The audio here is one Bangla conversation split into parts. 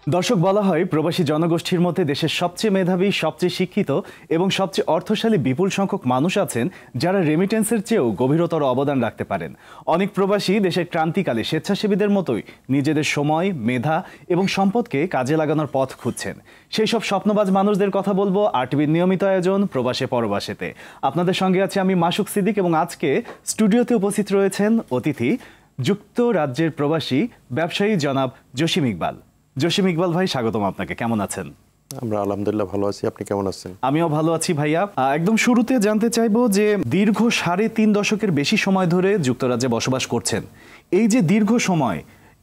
দর্শক, বলা হয় প্রবাসী জনগোষ্ঠীর মধ্যে দেশের সবচেয়ে মেধাবী, সবচেয়ে শিক্ষিত এবং সবচেয়ে অর্থশালী বিপুল সংখ্যক মানুষ আছেন যারা রেমিটেন্সের চেয়েও গভীরতর অবদান রাখতে পারেন। অনেক প্রবাসী দেশের ক্রান্তিকালে স্বেচ্ছাসেবীদের মতোই নিজেদের সময়, মেধা এবং সম্পদকে কাজে লাগানোর পথ খুঁজছেন। সেই সব স্বপ্নবাজ মানুষদের কথা বলবো আরটিভির নিয়মিত আয়োজন প্রবাসে পরবাসেতে। আপনাদের সঙ্গে আছি আমি মাসুক সিদ্দিক এবং আজকে স্টুডিওতে উপস্থিত রয়েছেন অতিথি যুক্তরাজ্যের প্রবাসী ব্যবসায়ী জনাব জসিম ইকবাল। জসিম ইকবাল ভাই, স্বাগতম আপনাকে। কেমন আছেন? আমরা আলহামদুলিল্লাহ ভালো আছি, আপনি কেমন আছেন? আমিও ভালো আছি ভাইয়া। একদম শুরুতে জানতে চাইবো যে দীর্ঘ 3.5 দশকের বেশি সময় ধরে যুক্তরাজ্যে বসবাস করছেন। এই যে দীর্ঘ সময়,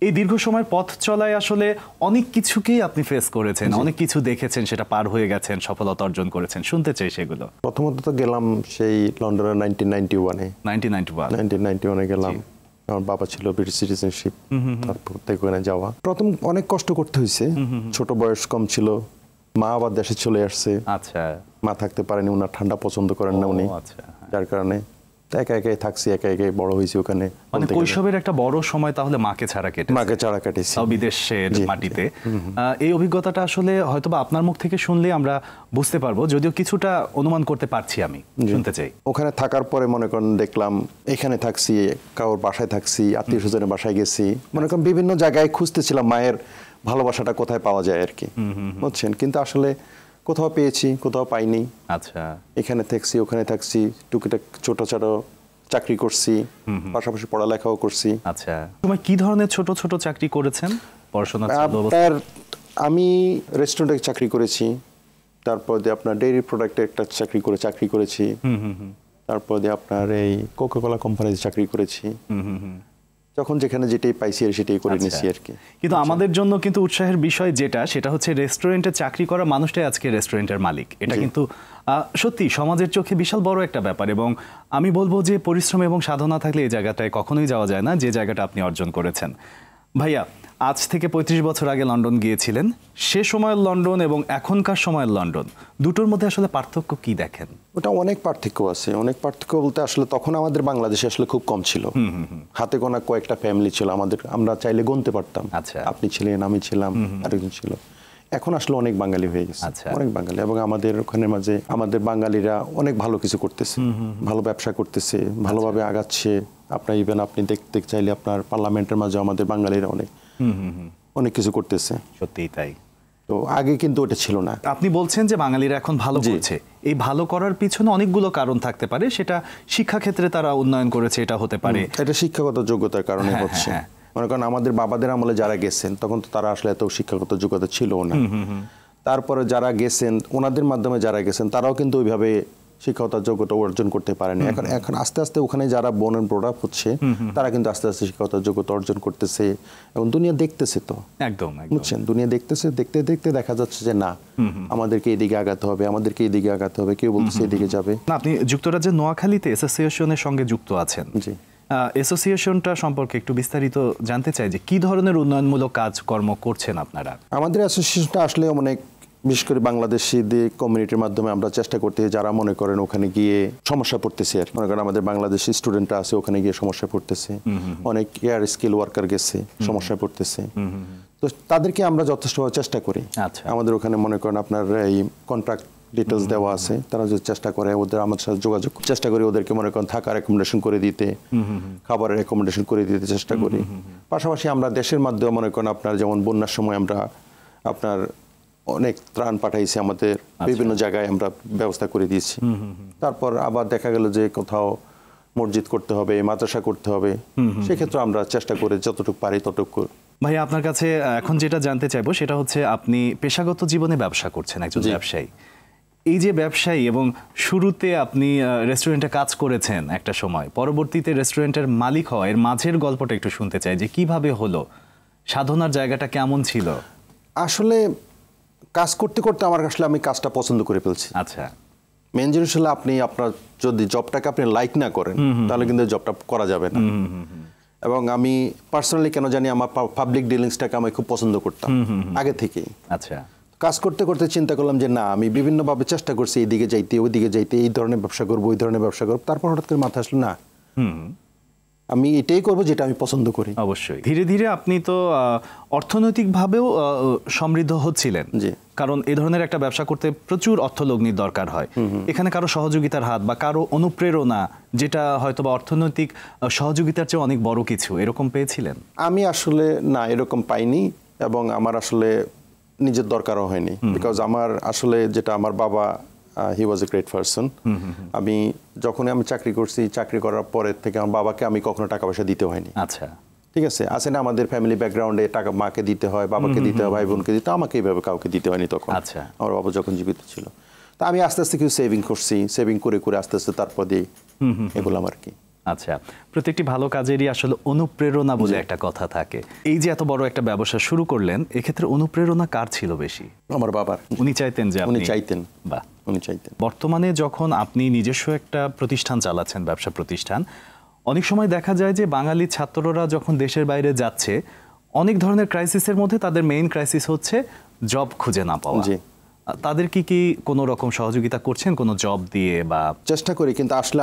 এই দীর্ঘ সময়ের পথ চলায় আসলে অনেক কিছুকেই আপনি ফেস করেছেন, অনেক কিছু দেখেছেন, সেটা পার হয়ে গেছেন, সফলতা অর্জন করেছেন। শুনতে চাই সেগুলো। প্রথমত তো গেলাম সেই লন্ডনে 1991 গেলাম। আমার বাবা ছিল ব্রিটিশ সিটিজেনশিপ, তারপর থেকে ওখানে যাওয়া। প্রথম অনেক কষ্ট করতে হয়েছে, ছোট বয়স কম ছিল, মা আবার দেশে চলে আসছে। আচ্ছা, মা থাকতে পারেনি, ওনার ঠান্ডা পছন্দ করেন না উনি। আচ্ছা, যার কারণে একা একাই থাকছি, একা একাই বড় হয়েছি ওখানে। মানে কৈশোরের একটা বড় সময় তাহলে মাকে ছাড়া কাটেছি বিদেশের মাটিতে। এই অভিজ্ঞতাটা আসলে হয়তোবা আপনার মুখ থেকে শুনলে আমরা বুঝতে পারবো, যদিও কিছুটা অনুমান করতে পারছি। আমি শুনতে চাই। ওখানে থাকার পরে মনে করেন দেখলাম এখানে থাকছি, কারোর বাসায় থাকছি, আত্মীয় স্বজনের বাসায় গেছি, মনে করেন বিভিন্ন জায়গায় খুঁজতেছিলাম মায়ের ভালোবাসাটা কোথায় পাওয়া যায় আর কি, বুঝছেন। কিন্তু আসলে কোথাও পেয়েছি, কোথাও পাইনি। আচ্ছা, এখানে থাকছি, ওখানে থাকছি, টুকিটাক ছোট ছোট চাকরি করছি, পাশাপাশি পড়ালেখাও করছি। আচ্ছা, তুমি কি ধরনের ছোট ছোট চাকরি করেছেন পড়াশোনা? আমি রেস্টুরেন্টে চাকরি করেছি, তারপর দিয়ে আপনার ডেইরি প্রোডাক্টে একটা চাকরি করেছি, তারপর দিয়ে আপনার এই কোকাকোলা কোম্পানিতে চাকরি করেছি। যখন যেখানে যেটাই পাইছি সেটাই করে নিয়েছি আর কি। কিন্তু আমাদের জন্য কিন্তু উৎসাহের বিষয় সেটা হচ্ছে রেস্টুরেন্টে চাকরি করা মানুষটাই আজকে রেস্টুরেন্টের মালিক। এটা কিন্তু সত্যি সমাজের চোখে বিশাল বড় একটা ব্যাপার, এবং আমি বলবো যে পরিশ্রম এবং সাধনা থাকলে এই জায়গাটায় কখনোই যাওয়া যায় না যে জায়গাটা আপনি অর্জন করেছেন। ভাইয়া, আজ থেকে 35 বছর আগে লন্ডন গিয়েছিলেন। সে সময়ের লন্ডন এবং এখনকার সময়ের লন্ডন, দুটোর মধ্যে আসলে পার্থক্য কি দেখেন? ওটা অনেক পার্থক্য আছে। অনেক পার্থক্য বলতে আসলে তখন আমাদের বাংলাদেশে আসলে খুব কম ছিল, হাতে গোনা কয়েকটা ফ্যামিলি ছিল আমাদের, আমরা চাইলে গুনতে পারতাম। আচ্ছা, আপনি ছিলেন, আমি ছিলাম, আরেকজন ছিল। এখন আসলে অনেক বাঙালি হয়ে গেছে, অনেক বাঙালি। এবং আমাদের ওখানে মাঝে আমাদের বাঙালিরা অনেক ভালো কিছু করতেছে, ভালো ব্যবসা করতেছে, ভালোভাবে আগাচ্ছে। আপনার ইভেন আপনি দেখতে চাইলে আপনার পার্লামেন্টের মাঝে আমাদের বাঙালিরা অনেক কিছু করতেছে। সত্যিই তাই। তো আগে কিন্তু ওটা ছিল না। আপনি বলছেন যে বাঙালিরা এখন ভালো করছে। এই ভালো করার পিছনে অনেকগুলো কারণ থাকতে পারে। সেটা শিক্ষাক্ষেত্রে তারা উন্নয়ন করেছে, এটা হতে পারে। এটা শিক্ষাগত যোগ্যতার কারণে হচ্ছে। মনে করেন আমাদের বাবাদের আমলে যারা গেছেন তখন তো তারা আসলে এত শিক্ষাগত যোগ্যতা ছিল না। তারপরে যারা গেছেন, ওনাদের মাধ্যমে যারা গেছেন তারাও কিন্তু ওইভাবে শিক্ষাগত যোগ্যতা অর্জন করতে পারেনি। এখন আস্তে আস্তে ওখানে যারা বোনের প্রোডাক্ট হচ্ছে তারা কিন্তু আস্তে আস্তে শিক্ষাগত যোগ্যতা অর্জন করতেছে এবং দুনিয়া দেখতেছে। তো একদম বুঝছেন, দুনিয়া দেখতেছে, দেখতে দেখতে দেখা যাচ্ছে যে না, আমাদেরকে এইদিকে আগাতে হবে, আমাদেরকে এইদিকে আগাতে হবে। কেউ বলতেছে এদিকে যাবে। আপনি যুক্তরাজ্যের নোয়াখালীতে অ্যাসোসিয়েশনের সঙ্গে যুক্ত আছেন। জি, অ্যাসোসিয়েশনটা সম্পর্কে একটু বিস্তারিত জানতে চাই যে কি ধরনের উন্নয়নমূলক কাজকর্ম করছেন আপনারা? আমাদের অ্যাসোসিয়েশনটা আসলে অনেক, বিশেষ করে বাংলাদেশি কমিউনিটির মাধ্যমে আমরা চেষ্টা করতে, যারা মনে করেন ওখানে গিয়ে সমস্যা পড়তেছে আর মনে করেন আমাদের বাংলাদেশি স্টুডেন্টরা আছে ওখানে গিয়ে সমস্যা পড়তেছে, অনেক এয়ার স্কিল ওয়ার্কার গেছে সমস্যা পড়তেছে। তো তাদেরকে আমরা যথেষ্ট চেষ্টা করি। আমাদের ওখানে মনে করেন আপনার এই কন্ট্রাক্ট ডিটেলস দেওয়া আছে, তারা যে চেষ্টা করে ওদের আমাদের সাথে যোগাযোগ চেষ্টা করি, ওদেরকে মনে করেন থাকার রেকমেন্ডেশন করে দিতে, খাবারের রেকমেন্ডেশন করে দিতে চেষ্টা করি। পাশাপাশি আমরা দেশের মাধ্যমে মনে করেন আপনার যেমন বন্যার সময় আমরা আপনার অনেক ত্রাণ পাঠাইছি, আমাদের বিভিন্ন জায়গায় আমরা ব্যবস্থা করে দিয়েছি। তারপর আবার দেখা গেল যে কোথাও মসজিদ করতে হবে, মাদ্রাসা করতে হবে, সেক্ষেত্রে আমরা চেষ্টা করে যতটুকু পারি ততটুকু। ভাই, আপনার কাছে এখন যেটা জানতে চাইবো সেটা হচ্ছে আপনি পেশাগত জীবনে ব্যবসা করছেন, একজন ব্যবসায়ী। এই যে ব্যবসায়ী এবং শুরুতে আপনি রেস্টুরেন্টে কাজ করেছেন একটা সময়, পরবর্তীতে রেস্টুরেন্টের মালিক হওয়া, এর মাঝের গল্পটা একটু শুনতে চাই যে কিভাবে হলো, সাধনার জায়গাটা কেমন ছিল? আসলে কাজ করতে করতে আমার আসলে আমি কাজটা পছন্দ করে ফেলছি। আচ্ছা, মেন জিনিস হলো আপনি আপনার যদি জবটাকে আপনি লাইক না করেন তাহলে কিন্তু জবটা করা যাবে না। এবং আমি পার্সোনালি কেন জানি আমার পাবলিক ডিলিংসটাকে আমি খুব পছন্দ করতাম আগে থেকেই। আচ্ছা, কাজ করতে করতে চিন্তা করলাম যে না, আমি বিভিন্নভাবে চেষ্টা করছি এইদিকে যাইতে, ওইদিকে যাইতে, এই ধরনের ব্যবসা করবো, ওই ধরনের ব্যবসা করবো। তারপর হঠাৎ করে মাথায় আসলো না, আমি এটাই করব যেটা আমি পছন্দ করি। অবশ্যই ধীরে ধীরে আপনি তো অর্থনৈতিকভাবেও সমৃদ্ধ হচ্ছিলেন, জি। কারণ এই ধরনের একটা ব্যবসা করতে প্রচুর অর্থলগ্নির দরকার হয়। এখানে কারো সহযোগিতার হাত বা কারো অনুপ্রেরণা, যেটা হয়তো বা অর্থনৈতিক সহযোগিতার চেয়ে অনেক বড় কিছু, এরকম পেয়েছিলেন? আমি আসলে না, এরকম পাইনি, এবং আমার আসলে নিজের দরকারও হয়নি। বিকজ আমার আসলে যেটা, আমার বাবা হি ওয়াজ এ গ্রেট পারসন। আমি যখনই আমি চাকরি করছি, চাকরি করার পরের থেকে আমার বাবাকে আমি কখনো টাকা পয়সা দিতে হয়নি। আচ্ছা, ঠিক আছে না, আমাদের ফ্যামিলি ব্যাকগ্রাউন্ডে টাকা মাকে দিতে হয়, বাবাকে দিতে হয়, ভাই বোনকে দিতে হয়, আমাকে এইভাবে কাউকে দিতে হয়নি তখন। আচ্ছা, আমার বাবা যখন জীবিত ছিল। তা আমি আস্তে আস্তে কিছু সেভিং করছি, সেভিং করে করে আস্তে আস্তে তারপর দিয়ে এগুলো আর কি। আচ্ছা, প্রত্যেকটি ভালো কাজেরই আসলে অনুপ্রেরণা বলে একটা কথা থাকে। এই যে এত বড় একটা ব্যবসা শুরু করলেন, এক্ষেত্রে অনুপ্রেরণা কার ছিল বেশি? আমার বাবার। উনি চাইতেন যে উনি চাইতেন। বাহ, উনি চাইতেন। বর্তমানে যখন আপনি নিজস্ব একটা প্রতিষ্ঠান চালাচ্ছেন, ব্যবসা প্রতিষ্ঠান, অনেক সময় দেখা যায় যে বাঙালি ছাত্ররা যখন দেশের বাইরে যাচ্ছে, অনেক ধরনের ক্রাইসিসের মধ্যে তাদের মেইন ক্রাইসিস হচ্ছে জব খুঁজে না পাওয়া। জি। তাদের কি কোনো রকম সহযোগিতা করছেন কোনো জব দিয়ে? বা চেষ্টা করি, কিন্তু আসলে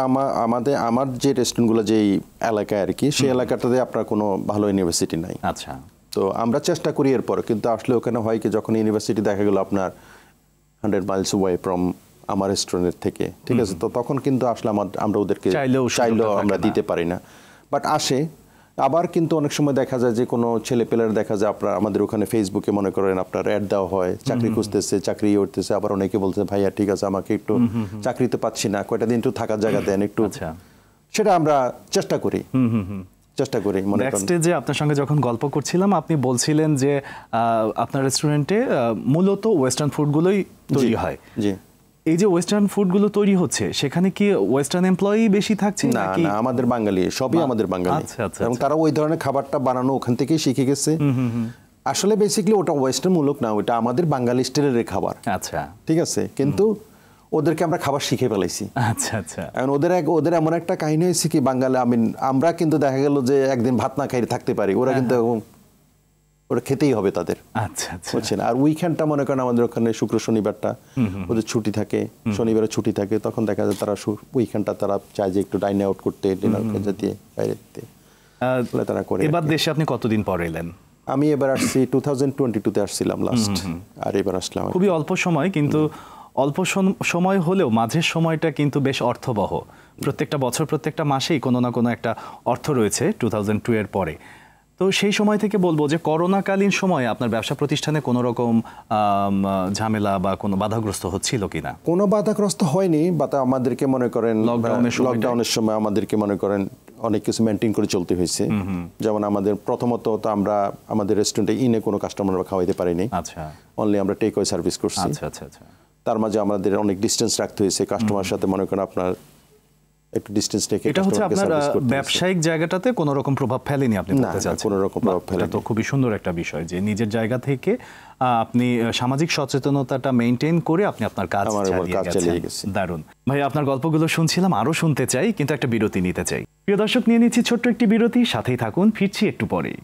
আমার যে রেস্টুরেন্টগুলো যেই এলাকায় আর কি, সেই এলাকাটাতে আপনার কোনো ভালো ইউনিভার্সিটি নাই। আচ্ছা, তো আমরা চেষ্টা করি এরপর, কিন্তু আসলে ওখানে হয় কি, যখন ইউনিভার্সিটি দেখা গেল আপনার 100 মাইলস ওয়ে ফ্রম আমার রেস্টুরেন্টের থেকে, ঠিক আছে, তো তখন কিন্তু আসলে আমরা ওদেরকে চাইলেও আমরা দিতে পারি না। বাট আসে আবার, কিন্তু অনেক সময় দেখা যায় যে কোনো ছেলেপেলের দেখা যায় আপনার আমাদের ওখানে ফেসবুকে মনে করেন আপনার অ্যাড দেওয়া হয়, চাকরি খুঁজতেছে, চাকরি উঠতেছে, আবার অনেকে বলছে ভাইয়া ঠিক আছে আমাকে একটু চাকরিতে পাচ্ছি না, কয়টা দিন একটু থাকার জায়গা দেন একটু। সেটা আমরা চেষ্টা করি। ব্যাকস্টেজে আপনার সঙ্গে যখন গল্প করছিলাম, আপনি বলছিলেন যে আপনার রেস্টুরেন্টে মূলত ওয়েস্টার্ন ফুডগুলোই তৈরি হয়। জি। এই যে ওয়েস্টার্ন ফুডগুলো তৈরি হচ্ছে, সেখানে কি ওয়েস্টার্ন এমপ্লয়ি বেশি থাকছে? না, আমাদের বাঙালি, সবই আমাদের বাঙালি। এবং তারা ওই ধরনের খাবারটা বানানো ওখান থেকেই শিখে গেছে। আসলে বেসিক্যালি ওটা ওয়েস্টার্ন মূলক না, ওটা আমাদের বাঙালি স্টাইলের খাবার। আচ্ছা, ঠিক আছে, কিন্তু ওদেরকে আমরা খাবার শিখে ফেলাইছি। আচ্ছা আচ্ছা। এখন ওদের এমন একটা কাহিনী হয়েছে কি, বাঙালি আমরা কিন্তু দেখা গেল যে একদিন ভাত না খাইয়ে থাকতে পারি, ওরা কিন্তু ওরা খেতেই হবে তাদের। আচ্ছা আচ্ছা, বুঝছেন। আর উইকেন্ডটা মনে করেন আমাদের ওখানে শুক্র শনিবারটা ওদের ছুটি থাকে, শনিবারে ছুটি থাকে, তখন দেখা যায় তারা উইকেন্ডটা তারা চায় যে একটু ডাইন আউট করতে, ডিনার করতে দিয়ে বাইরে তারা করে। এবার দেশে আপনি কতদিন পর এলেন? আমি এবার আসছি 2022-তে আসছিলাম লাস্ট, আর এবার আসলাম। খুবই অল্প সময়, কিন্তু অল্প সময় হলেও মাঝের সময়টা কিন্তু বেশ অর্থবহ। প্রত্যেকটা বছর প্রত্যেকটা মাসেই কোনো না কোনো একটা অর্থ রয়েছে 2002 এর পরে। তো সেই সময় থেকে বলবো যে করোনাকালীন সময়ে আপনার ব্যবসা প্রতিষ্ঠানে কোনো রকম ঝামেলা বা কোনো বাধাগ্রস্ত হচ্ছিল কিনা? কোনো বাধাগ্রস্ত হয়নি, বা আমাদেরকে মনে করেন লকডাউনের সময় আমাদেরকে মনে করেন অনেক কিছু মেনটেন করে চলতে হয়েছে। যেমন আমাদের প্রথমত তো আমরা আমাদের রেস্টুরেন্টে ইনে কোনো কাস্টমার খাওয়াইতে পারিনি। আচ্ছা, অনলি আমরা টেক ওয়ে সার্ভিস করছি। আচ্ছা আচ্ছা আচ্ছা। তার মাঝে আমাদের অনেক ডিস্টেন্স রাখতে হয়েছে কাস্টমার সাথে, মনে করেন আপনার একটু ডিসটেন্স রেখে। এটা হচ্ছে আপনার ব্যবসায়িক জায়গাটাতে কোনো রকম প্রভাব ফেলেনি, আপনি বলতে চাচ্ছেন? কোনো রকম প্রভাব ফেলেনি। তো খুবই সুন্দর একটা বিষয় যে নিজের জায়গা থেকে আপনি সামাজিক সচেতনতাটা মেইনটেইন করে আপনি আপনার কাজ চালিয়ে গেছেন। দারুণ ভাই, আপনার গল্পগুলো শুনছিলাম, আরো শুনতে চাই, কিন্তু একটা বিরতি নিতে চাই। প্রিয় দর্শক, নিয়ে নিচ্ছি ছোট্ট একটি বিরতি, সাথেই থাকুন, ফিরছি একটু পরেই।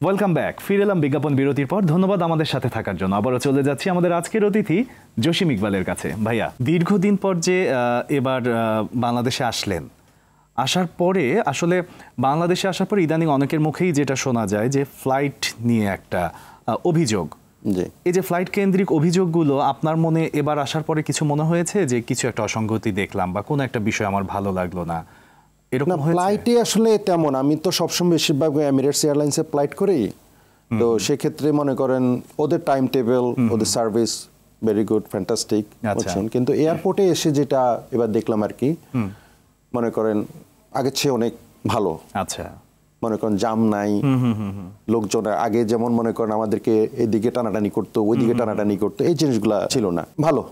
Welcome back. ফিরে এলাম বিজ্ঞাপন বিরতির পর। ধন্যবাদ আমাদের সাথে থাকার জন্য। আবারও চলে যাচ্ছি আমাদের আজকের অতিথি জসিম ইকবালের কাছে। ভাইয়া, দীর্ঘদিন পর যে এবার বাংলাদেশে আসলেন, আসার পরে আসলে বাংলাদেশে আসার পর ইদানিং অনেকের মুখেই যেটা শোনা যায় যে ফ্লাইট নিয়ে একটা অভিযোগ। এই যে ফ্লাইট কেন্দ্রিক অভিযোগগুলো, আপনার মনে এবার আসার পরে কিছু মনে হয়েছে যে কিছু একটা অসঙ্গতি দেখলাম বা কোনো একটা বিষয় আমার ভালো লাগলো না, এরকম হয়েছে? ফ্লাইটে আসলে তেমন, আমি তো সবসময় বেশিরভাগ এমিরেটস এয়ারলাইন্সে ফ্লাইট করি, তো সেক্ষেত্রে মনে করেন ওদের টাইম টেবিল, ওদের সার্ভিস ভেরি গুড, ফ্যান্টাস্টিক, কিন্তু এয়ারপোর্টে এসে যেটা এবার দেখলাম আর কি, মনে করেন আগের চেয়ে অনেক ভালো। আচ্ছা, মনে করেন জাম নাই, লোকজন আগে যেমন মনে করেন আমাদেরকে এইদিকে টানাটানি করতো, ওইদিকে টানাটানি করতো, এই জিনিসগুলা ছিল না, ভালো।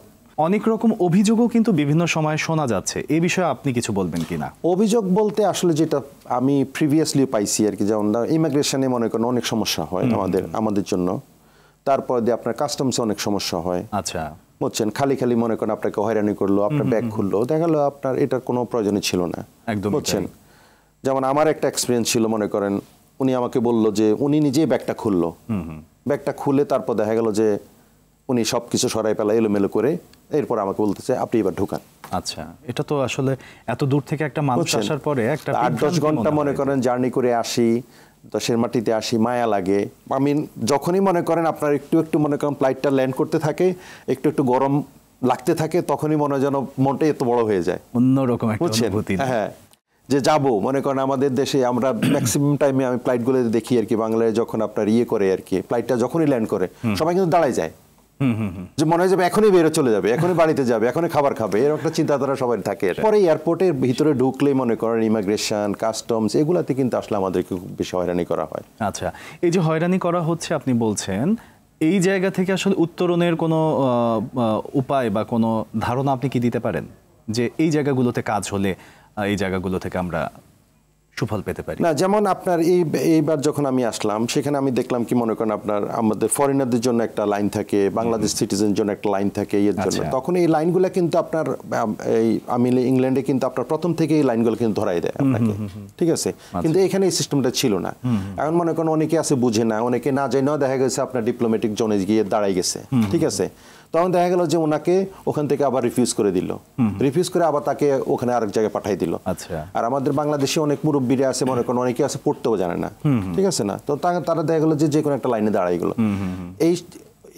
অনেক রকম অভিযোগও কিন্তু বিভিন্ন সময় শোনা যাচ্ছে, এই বিষয়ে আপনি কিছু বলবেন কিনা? অভিযোগ বলতে আসলে যেটা আমি প্রিভিয়াসলি পাইছি আর কি, যেমন ইমিগ্রেশনে মনে করেন অনেক সমস্যা হয় আমাদের জন্য, তারপর দিয়ে আপনার কাস্টমসে অনেক সমস্যা হয়। আচ্ছা, বুঝছেন, খালি মনে করেন আপনাকে হয়রানি করলো, আপনার ব্যাগ খুললো, দেখা গেলো আপনার এটার কোনো প্রয়োজনই ছিল না, একদম। বুঝছেন, যেমন আমার একটা এক্সপিরিয়েন্স ছিল, মনে করেন উনি আমাকে বললো যে উনি নিজেই ব্যাগটা খুললো, ব্যাগটা খুলে তারপর দেখা গেল যে উনি সবকিছু সরাই ফেলা এলোমেলো করে এরপর আমাকে বলতেছে আপনি এবার ঢুকান। আচ্ছা, এটা তো আসলে এত দূর থেকে একটা মানুষ আসার পরে একটা 8-10 ঘন্টা মনে করেন জার্নি করে আসি, দেশের মাটিতে আসি, মায়া লাগে। আমি যখনই মনে করেন আপনার একটু একটু মনে করেন ফ্লাইটটা ল্যান্ড করতে থাকে, একটু একটু গরম লাগতে থাকে, তখনই মনে হয় যেন মনটা এত বড় হয়ে যায়, অন্যরকম একটা অনুভূতি। হ্যাঁ, যে যাব মনে করেন আমাদের দেশে আমরা ম্যাক্সিমাম টাইমে আমি ফ্লাইটগুলো দেখি আর কি, বাংলায় যখন আপনার করে আর কি, ফ্লাইটটা যখনই ল্যান্ড করে সবাই কিন্তু দাঁড়ায় যায়, যে মনে হয় যাবে এখনই বেরো চলে যাবে, এখনই বাড়িতে যাবে, এখনই খাবার খাবে, এরকম একটা চিন্তাধারা সবাই থাকে। পরে এয়ারপোর্টের ভিতরে ঢুকলেই মনে করেন ইমিগ্রেশন, কাস্টমস এগুলাতে কিন্তু আসলে আমাদেরকে খুব বেশি হয়রানি করা হয়। আচ্ছা, এই যে হয়রানি করা হচ্ছে আপনি বলছেন, এই জায়গা থেকে আসলে উত্তরণের কোনো উপায় বা কোনো ধারণা আপনি কি দিতে পারেন যে এই জায়গাগুলোতে কাজ হলে এই জায়গাগুলো থেকে আমরা সুফল পেতে পারি? না, যেমন আপনার এইবার যখন আমি আসলাম সেখানে আমি দেখলাম কি মনে করেন আপনার আমাদের ফরেনারদের জন্য একটা লাইন থাকে, বাংলাদেশ সিটিজেনের জন্য একটা লাইন থাকে এর জন্য। তখন এই লাইনগুলো কিন্তু আপনার আমি ইংল্যান্ডে কিন্তু আপনার প্রথম থেকে এই লাইনগুলো কিন্তু ধরাই দেয় আপনাকে, ঠিক আছে? কিন্তু এখানে এই সিস্টেমটা ছিল না। এখন মনে করেন অনেকে আছে বুঝে না, অনেকে না যায় না, দেখা গেছে আপনার ডিপ্লোম্যাটিক জোনে গিয়ে দাঁড়াই গেছে, ঠিক আছে? তখন দেখা গেল যে ওনাকে ওখান থেকে আবার রিফিউজ করে দিল, রিফিউজ করে আবার তাকে ওখানে আরেক জায়গায় পাঠাই দিল। আর আমাদের বাংলাদেশে অনেক মুরব্বীরা আছে মনে করেন, অনেকে আছে পড়তেও জানে না, ঠিক আছে না? তো তারা দেখা গেলো যে কোনো একটা লাইনে দাঁড়াই গেল।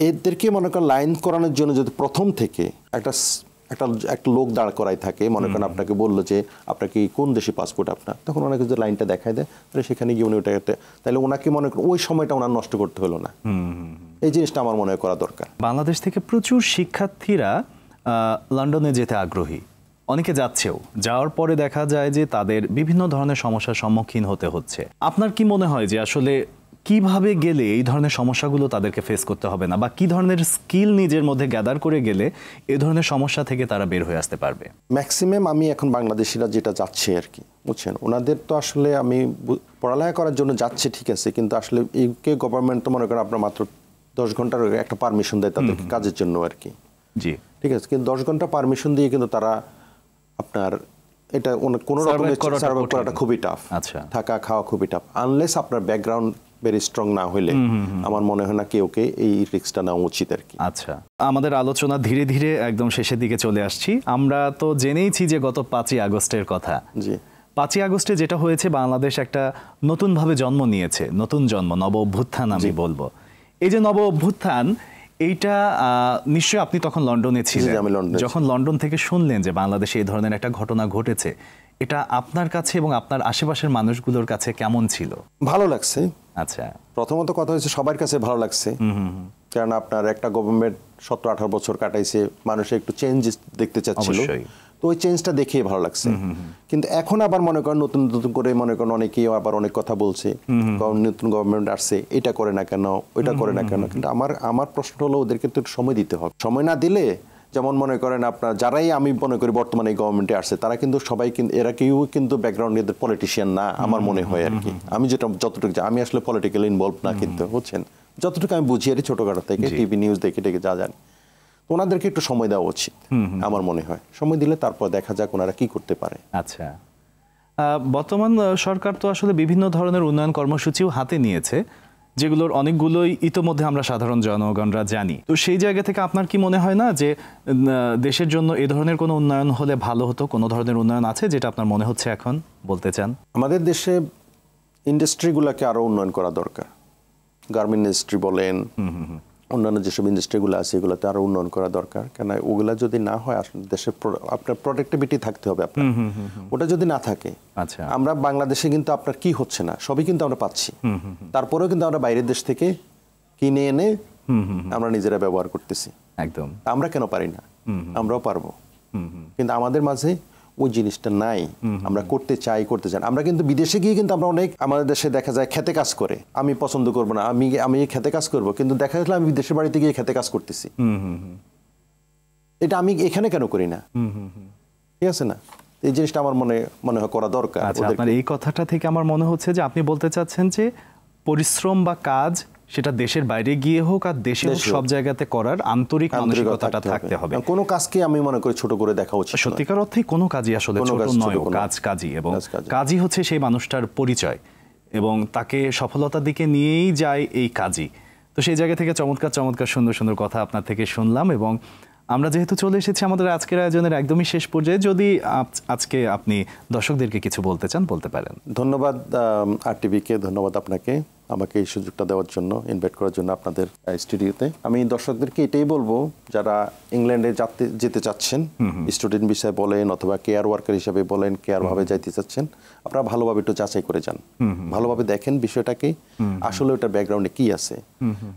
এদেরকে মনে করেন লাইন করানোর জন্য যদি প্রথম থেকে একটা লোক দাঁড় করাই থাকে, মনে করেন আপনাকে বললো যে আপনার কি কোন দেশে পাসপোর্ট আপনার, তখন ওনাকে যদি লাইনটা দেখায় দেয় তাহলে সেখানে গিয়ে উনি ওটাতে, তাহলে ওনাকে মনে করেন ওই সময়টা ওনার নষ্ট করতে হলো না। এই জিনিসটা আমার মনে হয় করা দরকার। বাংলাদেশ থেকে প্রচুর শিক্ষার্থীরা লন্ডনে যেতে আগ্রহী, অনেকে যাচ্ছেও, যাওয়ার পরে দেখা যায় যে তাদের বিভিন্ন ধরনের সমস্যার সম্মুখীন হতে হচ্ছে। আপনার কি মনে হয় যে আসলে কিভাবে গেলে এই ধরনের সমস্যাগুলো তাদেরকে ফেস করতে হবে না, বা কি ধরনের স্কিল নিজের মধ্যে গ্যাদার করে গেলে এই ধরনের সমস্যা থেকে তারা বের হয়ে আসতে পারবে? ম্যাক্সিমাম আমি এখন বাংলাদেশিরা যেটা যাচ্ছে আর কি, বুঝছেন, ওনাদের তো আসলে আমি পড়ালেখা করার জন্য যাচ্ছে, ঠিক আছে, কিন্তু আসলে ইউকে গভর্নমেন্ট তো মনে করেন আপনার মাত্র 10 ঘন্টার একটা পারমিশন দেয় তাদেরকে কাজের জন্য আর কি, জি, ঠিক আছে। কিন্তু 10 ঘন্টা পারমিশন দিয়ে কিন্তু তারা আপনার এটা কোনো রকমের সার্ভাইভ করাটা খুবই টাফ। আচ্ছা, থাকা খাওয়া খুবই টাফ, আনলেস আপনার ব্যাকগ্রাউন্ড ভেরি স্ট্রং না হইলে আমার মনে হয় না কেউকে এই রিস্কটা নেওয়া উচিত আর কি। আচ্ছা, আমাদের আলোচনা ধীরে ধীরে একদম শেষের দিকে চলে আসছি। আমরা তো জেনেইছি যে গত 5ই আগস্টের কথা। জি, 5ই আগস্টে যেটা হয়েছে, বাংলাদেশ একটা নতুনভাবে জন্ম নিয়েছে, নতুন জন্ম, নব অভ্যুত্থান আমি বলবো। এই যে নব অভ্যুত্থান, এইটা নিশ্চয়ই আপনি তখন লন্ডনে ছিলেন, যখন লন্ডন থেকে শুনলেন যে বাংলাদেশে এই ধরনের একটা ঘটনা ঘটেছে, এটা আপনার কাছে এবং আপনার আশেপাশের মানুষগুলোর কাছে কেমন ছিল? ভালো লাগছে। আচ্ছা, প্রথমত কথা হচ্ছে সবার কাছে ভালো লাগছে, কারণ আপনার একটা গভর্নমেন্ট 17-18 বছর কাটাইছে, মানুষ একটু চেঞ্জ দেখতে চাচ্ছিল, তো ওই চেঞ্জটা দেখে ভালো লাগছে। কিন্তু এখন আবার মনে করেন নতুন নতুন করে মনে করেন অনেকেই আবার অনেক কথা বলছে, নতুন গভর্নমেন্ট আসছে, এটা করে না কেন, ওইটা করে না কেন। কিন্তু আমার প্রশ্ন হলো ওদেরকে তো সময় দিতে হবে। সময় না দিলে, যেমন মনে করেন আপনার যারাই আমি মনে করি বর্তমানে এই গভর্নমেন্টে আসছে, তারা কিন্তু সবাই কিন্তু এরা কেউ কিন্তু ব্যাকগ্রাউন্ড এদের পলিটিশিয়ান না আমার মনে হয় আর কি। আমি যেটা যতটুকু আমি আসলে পলিটিক্যালি ইনভলভ না, কিন্তু বুঝছেন, যতটুকু আমি বুঝি আর ছোটখাটো থেকে টিভি নিউজ দেখে যা জানি, ওনাদেরকে একটু সময় দেওয়া উচিত আমার মনে হয়। সময় দিলে তারপর দেখা যাক ওনারা কি করতে পারে। আচ্ছা, বর্তমান সরকার তো আসলে বিভিন্ন ধরনের উন্নয়ন কর্মসূচিও হাতে নিয়েছে, যেগুলোর অনেকগুলোই ইতোমধ্যে আমরা সাধারণ জনগণরা জানি। তো সেই জায়গা থেকে আপনার কি মনে হয় না যে দেশের জন্য এই ধরনের কোনো উন্নয়ন হলে ভালো হতো? কোনো ধরনের উন্নয়ন আছে যেটা আপনার মনে হচ্ছে এখন বলতে চান? আমাদের দেশে ইন্ডাস্ট্রিগুলোকে আরো উন্নয়ন করা দরকার। গার্মেন্ট ইন্ডাস্ট্রি বলেন, অন্যান্য যেসব ইন্ডাস্ট্রিগুলো আছে এগুলোতে আরো উন্নয়ন করা দরকার। কেন ওগুলা যদি না হয়, আসলে দেশের আপনার প্রোডাক্টিভিটি থাকতে হবে আপনার, ওটা যদি না থাকে, আচ্ছা, আমরা বাংলাদেশে কিন্তু আপনার কি হচ্ছে না, সবই কিন্তু আমরা পাচ্ছি, তারপরেও কিন্তু আমরা বাইরের দেশ থেকে কিনে এনে আমরা নিজেরা ব্যবহার করতেছি। একদম, আমরা কেন পারি না? আমরাও পারবো, কিন্তু আমাদের মাঝে ওই জিনিসটা নাই। আমরা করতে চাই। আমরা কিন্তু বিদেশে গিয়ে কিন্তু আমরা অনেক, আমাদের দেশে দেখা যায় খেতে কাজ করে, আমি পছন্দ করবো না, আমি খেতে কাজ করবো, কিন্তু দেখা যাচ্ছে আমি বিদেশের বাড়িতে গিয়ে খেতে কাজ করতেছি, এটা আমি এখানে কেন করি না? ঠিক আছে না? এই জিনিসটা আমার মনে হয় করা দরকার। আপনার এই কথাটা থেকে আমার মনে হচ্ছে যে আপনি বলতে চাচ্ছেন যে পরিশ্রম বা কাজ, সেটা দেশের বাইরে গিয়ে হোক আর দেশে হোক, সব জায়গাতে করার আন্তরিক মানসিকতাটা থাকতে হবে। কোনো কাজকে আমি মনে করি ছোট করে দেখা উচিত। সত্যিকার অর্থে কোনো কাজই আসলে ছোট নয়, কাজই, এবং কাজই হচ্ছে সেই মানুষটার পরিচয়, এবং তাকে সফলতার দিকে নিয়েই যায় এই কাজই। তো সেই জায়গা থেকে চমৎকার চমৎকার সুন্দর সুন্দর কথা আপনার থেকে শুনলাম, এবং আমরা যেহেতু চলে এসেছি আমাদের আজকের আয়োজনের একদমই শেষ পর্যায়ে, যদি আজকে আপনি দর্শকদেরকে কিছু বলতে চান বলতে পারেন। ধন্যবাদ আরটিভিকে, ধন্যবাদ আপনাকে আমাকে এই সুযোগটা দেওয়ার জন্য, ইনভাইট করার জন্য আপনাদের স্টুডিওতে। আমি দর্শকদেরকে এটাই বলবো, যারা ইংল্যান্ডে যেতে চাচ্ছেন, স্টুডেন্ট বিষয়ে বলেন অথবা কেয়ার ওয়ার্কার হিসেবে বলেন, কেয়ার ভাবে যাইতে চাচ্ছেন, আপনারা ভালোভাবে একটু যাচাই করে যান, ভালোভাবে দেখেন বিষয়টাকে আসলে ওটার ব্যাকগ্রাউন্ডে কি আছে।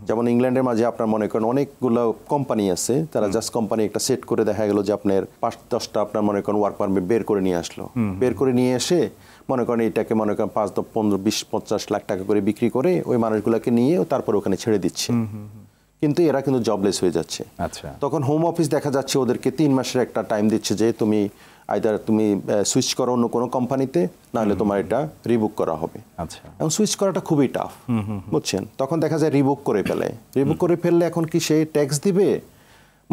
যেমন ইংল্যান্ডের মাঝে আপনার মনে করেন অনেকগুলো কোম্পানি আছে, তারা জাস্ট কোম্পানি একটা সেট করে দেখা গেল যে আপনার 5-10টা আপনার মনে করেন ওয়ার্ক পারমিট বের করে নিয়ে আসলো, বের করে নিয়ে এসে মনে করেন এটাকে মনে করেন 5, 10, 15, 20, 50 লাখ টাকা করে বিক্রি করে ওই মানুষগুলোকে নিয়ে তারপর ওখানে ছেড়ে দিচ্ছে, কিন্তু এরা কিন্তু জবলেস হয়ে যাচ্ছে। আচ্ছা, তখন হোম অফিস দেখা যাচ্ছে ওদেরকে 3 মাসের একটা টাইম দিচ্ছে যে তুমি আইদার তুমি সুইচ করো অন্য কোনো কোম্পানিতে, নাহলে তোমার এটা রিবুক করা হবে। আচ্ছা, এবং সুইচ করাটা খুবই টাফ, বুঝছেন। তখন দেখা যায় রিবুক করে ফেলে, রিবুক করে ফেললে এখন কি সে ট্যাক্স দিবে,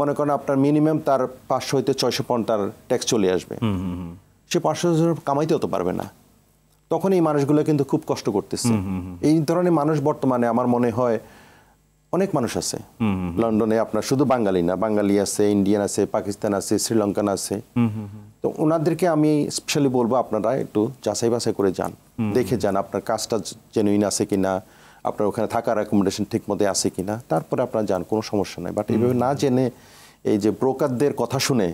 মনে করেন আপনার মিনিমাম তার 500 হইতে 600 পাউন্ড তার ট্যাক্স চলে আসবে, সে 500 কামাইতে হতে পারবে না। তখন এই মানুষগুলো কিন্তু খুব কষ্ট করতেছে। এই ধরনের মানুষ বর্তমানে আমার মনে হয় অনেক মানুষ আছে লন্ডনে, আপনার শুধু বাঙালি না, বাঙালি আছে, ইন্ডিয়ান আছে, পাকিস্তান আছে, শ্রীলঙ্কান আছে। তো ওনাদেরকে আমি স্পেশালি বলবো আপনারা একটু যাচাই বাছাই করে যান, দেখে যান আপনার কাজটা জেনুইন আছে কিনা, আপনার ওখানে থাকার অ্যাকোমোডেশন ঠিক মতো আছে কিনা, তারপরে আপনারা যান, কোনো সমস্যা নাই। বাট এইভাবে না জেনে এই যে ব্রোকারদের কথা শুনে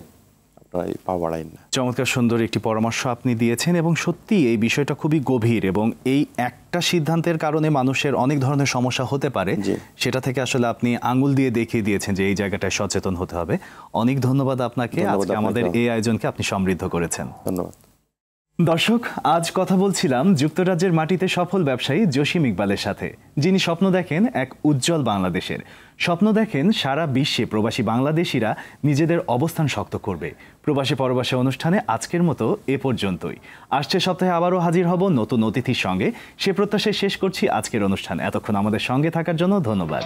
পা বাড়াইন না। চমৎকার সুন্দর একটি পরামর্শ আপনি দিয়েছেন, এবং সত্যি এই বিষয়টা খুবই গভীর, এবং এই একটা সিদ্ধান্তের কারণে মানুষের অনেক ধরনের সমস্যা হতে পারে, সেটা থেকে আসলে আপনি আঙুল দিয়ে দেখিয়ে দিয়েছেন যে এই জায়গাটায় সচেতন হতে হবে। অনেক ধন্যবাদ আপনাকে, আজকে আমাদের এই আয়োজনকে আপনি সমৃদ্ধ করেছেন। ধন্যবাদ। দর্শক, আজ কথা বলছিলাম যুক্তরাজ্যের মাটিতে সফল ব্যবসায়ী জসিম ইকবালের সাথে, যিনি স্বপ্ন দেখেন এক উজ্জ্বল বাংলাদেশের, স্বপ্ন দেখেন সারা বিশ্বে প্রবাসী বাংলাদেশিরা নিজেদের অবস্থান শক্ত করবে। প্রবাসী পরবাসী অনুষ্ঠানে আজকের মতো এ পর্যন্তই। আসছে সপ্তাহে আবারও হাজির হব নতুন অতিথির সঙ্গে, সে প্রত্যাশায় শেষ করছি আজকের অনুষ্ঠান। এতক্ষণ আমাদের সঙ্গে থাকার জন্য ধন্যবাদ।